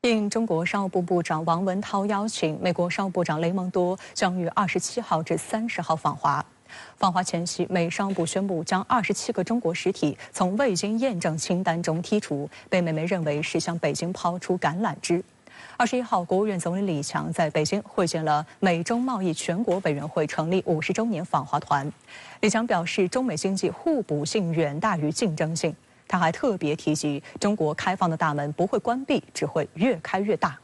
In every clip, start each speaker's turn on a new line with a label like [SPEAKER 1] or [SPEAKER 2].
[SPEAKER 1] 应中国商务部部长王文涛邀请，美国商务部长雷蒙多将于27号至30号访华。访华前夕，美商务部宣布将27个中国实体从未经验证清单中剔除，被美媒认为是向北京抛出橄榄枝。21号，国务院总理李强在北京会见了美中贸易全国委员会成立50周年访华团。李强表示，中美经济互补性远大于竞争性。他还特别提及，中国开放的大门不会关闭，只会越开越大。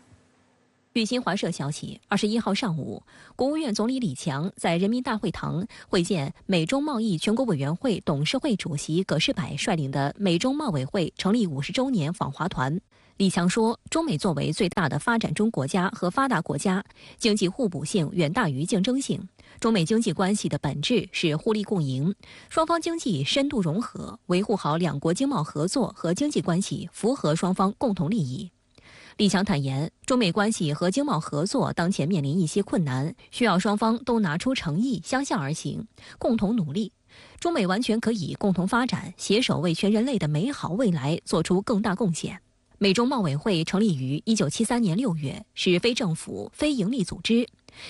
[SPEAKER 2] 据新华社消息，21号上午，国务院总理李强在人民大会堂会见美中贸易全国委员会董事会主席葛饰柏率领的美中贸委会成立50周年访华团。李强说，中美作为最大的发展中国家和发达国家，经济互补性远大于竞争性。中美经济关系的本质是互利共赢，双方经济深度融合，维护好两国经贸合作和经济关系，符合双方共同利益。李强坦言，中美关系和经贸合作当前面临一些困难，需要双方都拿出诚意，相向而行，共同努力。中美完全可以共同发展，携手为全人类的美好未来做出更大贡献。美中贸委会成立于1973年6月，是非政府、非营利组织。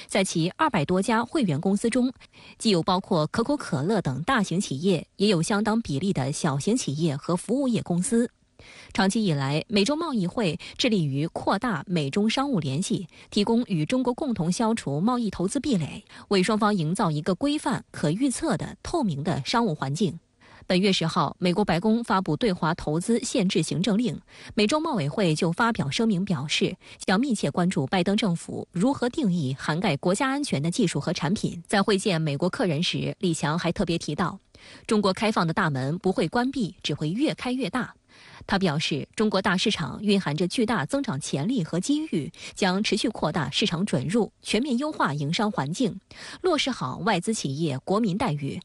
[SPEAKER 2] 在其200多家会员公司中，既有包括可口可乐等大型企业，也有相当比例的小型企业和服务业公司。长期以来，美中贸易会致力于扩大美中商务联系，提供与中国共同消除贸易投资壁垒，为双方营造一个规范、可预测的、透明的商务环境。本月10号，美国白宫发布对华投资限制行政令，美中贸委会就发表声明表示，将密切关注拜登政府如何定义涵盖国家安全的技术和产品。在会见美国客人时，李强还特别提到，中国开放的大门不会关闭，只会越开越大。他表示，中国大市场蕴含着巨大增长潜力和机遇，将持续扩大市场准入，全面优化营商环境，落实好外资企业国民待遇，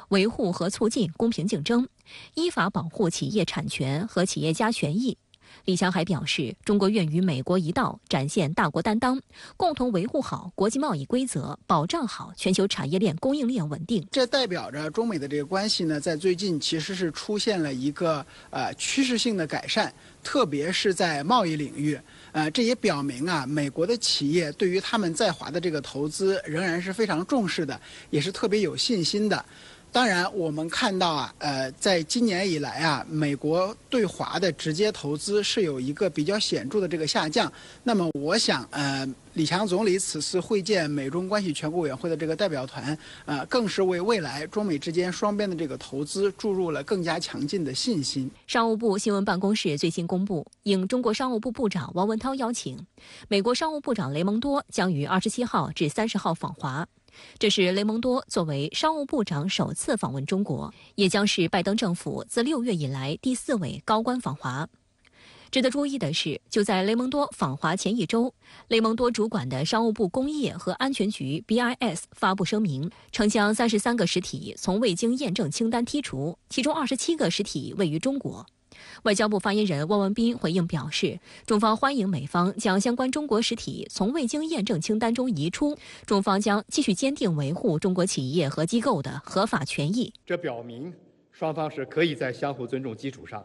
[SPEAKER 2] 维护和促进公平竞争，依法保护企业产权和企业家权益。李强还表示，中国愿与美国一道展现大国担当，共同维护好国际贸易规则，保障好全球产业链供应链稳定。
[SPEAKER 3] 这代表着中美的这个关系呢，在最近其实是出现了一个趋势性的改善，特别是在贸易领域。这也表明美国的企业对于他们在华的这个投资仍然是非常重视的，也是特别有信心的。当然，我们看到在今年以来美国对华的直接投资是有一个比较显著的这个下降。那么，我想李强总理此次会见美中关系全国委员会的这个代表团，更是为未来中美之间双边的这个投资注入了更加强劲的信心。
[SPEAKER 2] 商务部新闻办公室最新公布，应中国商务部部长王文涛邀请，美国商务部长雷蒙多将于27号至30号访华。这是雷蒙多作为商务部长首次访问中国，也将是拜登政府自6月以来第4位高官访华。值得注意的是，就在雷蒙多访华前一周，雷蒙多主管的商务部工业和安全局 BIS 发布声明，称将33个实体从未经验证清单剔除，其中27个实体位于中国。外交部发言人汪文斌回应表示，中方欢迎美方将相关中国实体从未经验证清单中移出，中方将继续坚定维护中国企业和机构的合法权益。
[SPEAKER 4] 这表明双方是可以在相互尊重基础上，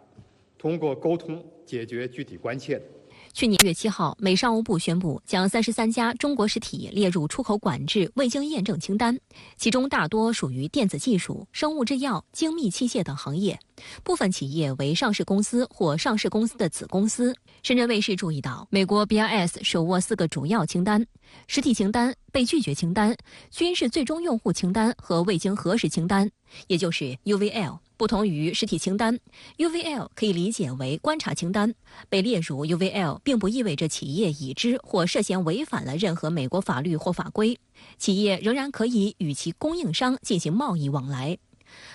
[SPEAKER 4] 通过沟通解决具体关切的。
[SPEAKER 2] 去年1月7号，美商务部宣布将33家中国实体列入出口管制未经验证清单，其中大多属于电子技术、生物制药、精密器械等行业，部分企业为上市公司或上市公司的子公司。深圳卫视注意到，美国 BIS 手握4个主要清单：实体清单、被拒绝清单、均是最终用户清单和未经核实清单，也就是 UVL。不同于实体清单 ，UVL 可以理解为观察清单。被列入 UVL 并不意味着企业已知或涉嫌违反了任何美国法律或法规，企业仍然可以与其供应商进行贸易往来。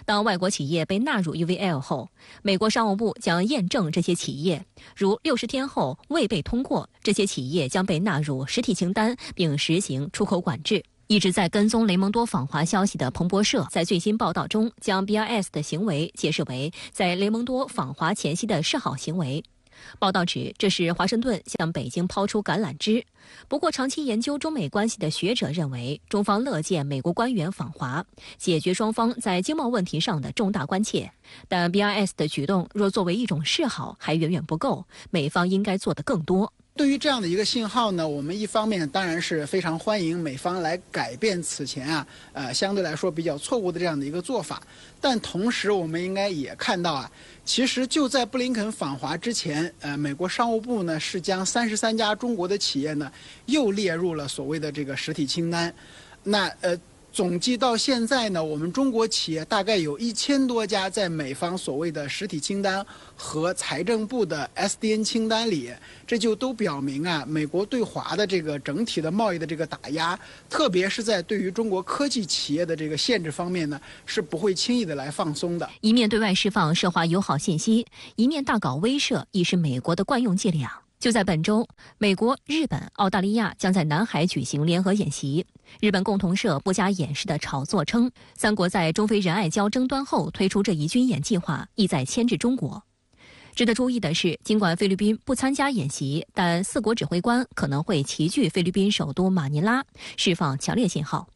[SPEAKER 2] 当外国企业被纳入 UVL 后，美国商务部将验证这些企业，如60天后未被通过，这些企业将被纳入实体清单，并实行出口管制。一直在跟踪雷蒙多访华消息的彭博社在最新报道中将 BIS 的行为解释为在雷蒙多访华前夕的示好行为。报道指，这是华盛顿向北京抛出橄榄枝。不过，长期研究中美关系的学者认为，中方乐见美国官员访华，解决双方在经贸问题上的重大关切。但 BIS 的举动若作为一种示好，还远远不够，美方应该做得更多。
[SPEAKER 3] 对于这样的一个信号呢，我们一方面当然是非常欢迎美方来改变此前相对来说比较错误的这样的一个做法，但同时我们应该也看到其实就在布林肯访华之前，美国商务部呢是将33家中国的企业呢又列入了所谓的这个实体清单，那总计到现在呢，我们中国企业大概有1000多家在美方所谓的实体清单和财政部的 SDN 清单里，这就都表明美国对华的这个整体的贸易的这个打压，特别是在对于中国科技企业的这个限制方面呢，是不会轻易的来放松的。
[SPEAKER 2] 一面对外释放涉华友好信息，一面大搞威慑，已是美国的惯用伎俩。就在本周，美国、日本、澳大利亚将在南海举行联合演习。日本共同社不加掩饰的炒作称，三国在中非仁爱礁争端后推出这一军演计划，意在牵制中国。值得注意的是，尽管菲律宾不参加演习，但四国指挥官可能会齐聚菲律宾首都马尼拉，释放强烈信号。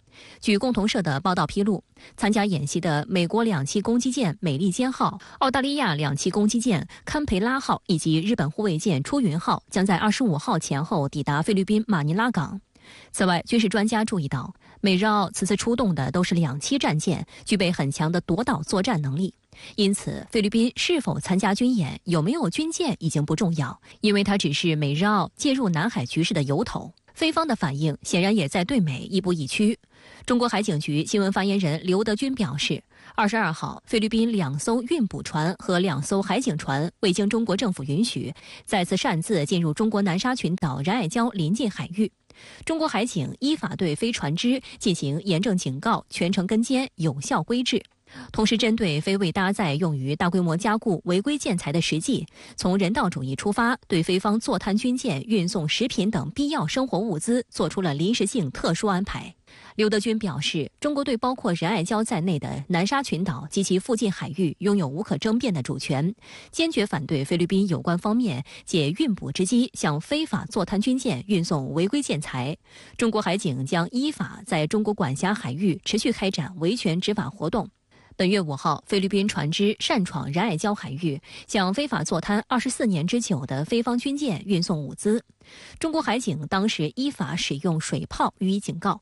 [SPEAKER 2] 据共同社的报道披露，参加演习的美国2栖攻击舰美利坚号、澳大利亚2栖攻击舰堪培拉号以及日本护卫舰出云号将在25号前后抵达菲律宾马尼拉港。此外，军事专家注意到，美日澳此次出动的都是2栖战舰，具备很强的夺岛作战能力。因此，菲律宾是否参加军演、有没有军舰已经不重要，因为它只是美日澳介入南海局势的由头。菲方的反应显然也在对美亦步亦趋。中国海警局新闻发言人刘德军表示，22号，菲律宾2艘运补船和2艘海警船未经中国政府允许，再次擅自进入中国南沙群岛仁爱礁临近海域。中国海警依法对非船只进行严正警告、全程跟监、有效规制。同时，针对非未搭载用于大规模加固违规建材的实际，从人道主义出发，对菲方坐滩军舰运送食品等必要生活物资做出了临时性特殊安排。刘德军表示，中国对包括仁爱礁在内的南沙群岛及其附近海域拥有无可争辩的主权，坚决反对菲律宾有关方面借运补之机向非法坐滩军舰运送违规建材。中国海警将依法在中国管辖海域持续开展维权执法活动。本月5号，菲律宾船只擅闯仁爱礁海域，向非法坐滩24年之久的菲方军舰运送物资。中国海警当时依法使用水炮予以警告。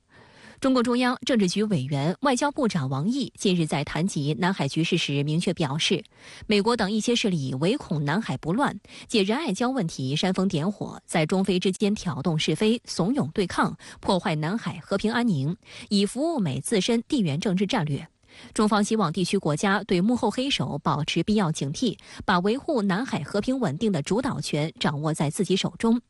[SPEAKER 2] 中共中央政治局委员、外交部长王毅近日在谈及南海局势时明确表示，美国等一些势力唯恐南海不乱，借仁爱礁问题煽风点火，在中非之间挑动是非、怂恿对抗，破坏南海和平安宁，以服务美自身地缘政治战略。中方希望地区国家对幕后黑手保持必要警惕，把维护南海和平稳定的主导权掌握在自己手中。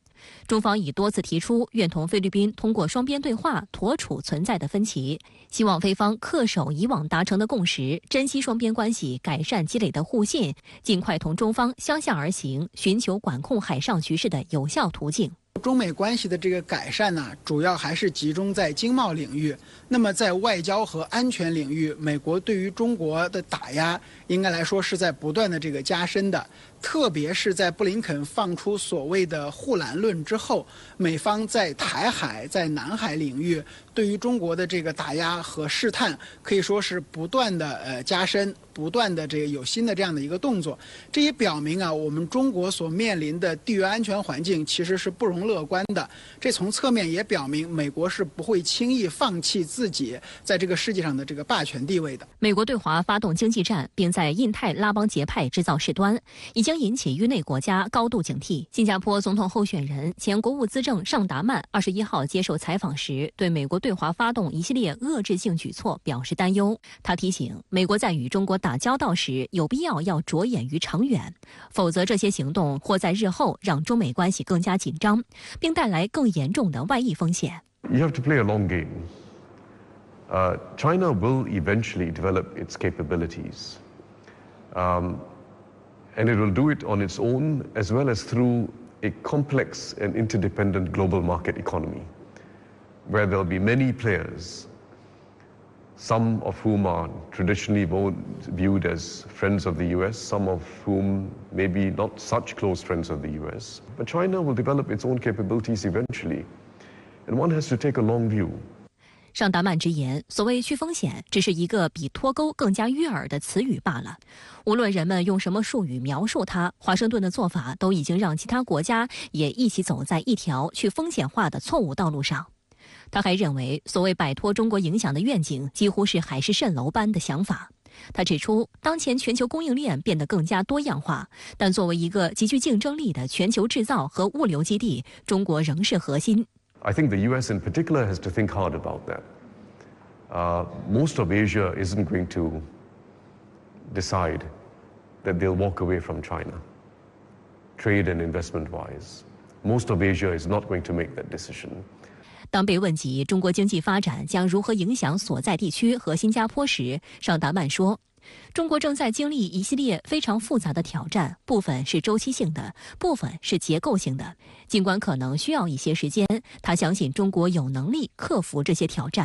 [SPEAKER 2] 中方已多次提出愿同菲律宾通过双边对话妥处存在的分歧，希望菲方恪守以往达成的共识，珍惜双边关系改善积累的互信，尽快同中方相向而行，寻求管控海上局势的有效途径。
[SPEAKER 3] 中美关系的这个改善呢，主要还是集中在经贸领域。那么在外交和安全领域，美国对于中国的打压，应该来说是在不断的这个加深的。特别是在布林肯放出所谓的护栏论之后，美方在台海、在南海领域对于中国的这个打压和试探，可以说是不断的加深，不断的这个有新的这样的一个动作。这也表明我们中国所面临的地缘安全环境其实是不容乐观的。这从侧面也表明，美国是不会轻易放弃自己在这个世界上的这个霸权地位的。
[SPEAKER 2] 美国对华发动经济战，并在印太拉帮结派制造事端，已经引起域内国家高度警惕。新加坡总统候选人、前国务资政尚达曼21号接受采访时，对美国对华发动一系列遏制性举措表示担忧。他提醒，美国在与中国打交道时，有必要着眼于长远，否则这些行动或在日后让中美关系更加紧张，并带来更严重的外溢风险。
[SPEAKER 5] You have to play a long game. China will eventually develop its capabilities. And it will do it on its own as well as through a complex and interdependent global market economy, where there'll be many players, some of whom are traditionally viewed as friends of the US, some of whom maybe not such close friends of the US. But China will develop its own capabilities eventually, and one has to take a long view.
[SPEAKER 2] 尚达曼直言，所谓去风险只是一个比脱钩更加悦耳的词语罢了。无论人们用什么术语描述它，华盛顿的做法都已经让其他国家也一起走在一条去风险化的错误道路上。他还认为，所谓摆脱中国影响的愿景几乎是海市蜃楼般的想法。他指出，当前全球供应链变得更加多样化，但作为一个极具竞争力的全球制造和物流基地，中国仍是核心。
[SPEAKER 5] I think the US in particular has to think hard about that. Most of Asia isn't going to decide that they'll walk away from China, trade and investment-wise. Most of Asia is not going to make that decision.
[SPEAKER 2] 当被问及中国经济发展将如何影响所在地区和新加坡时，尚达曼说，中国正在经历一系列非常复杂的挑战，部分是周期性的，部分是结构性的。尽管可能需要一些时间，他相信中国有能力克服这些挑战。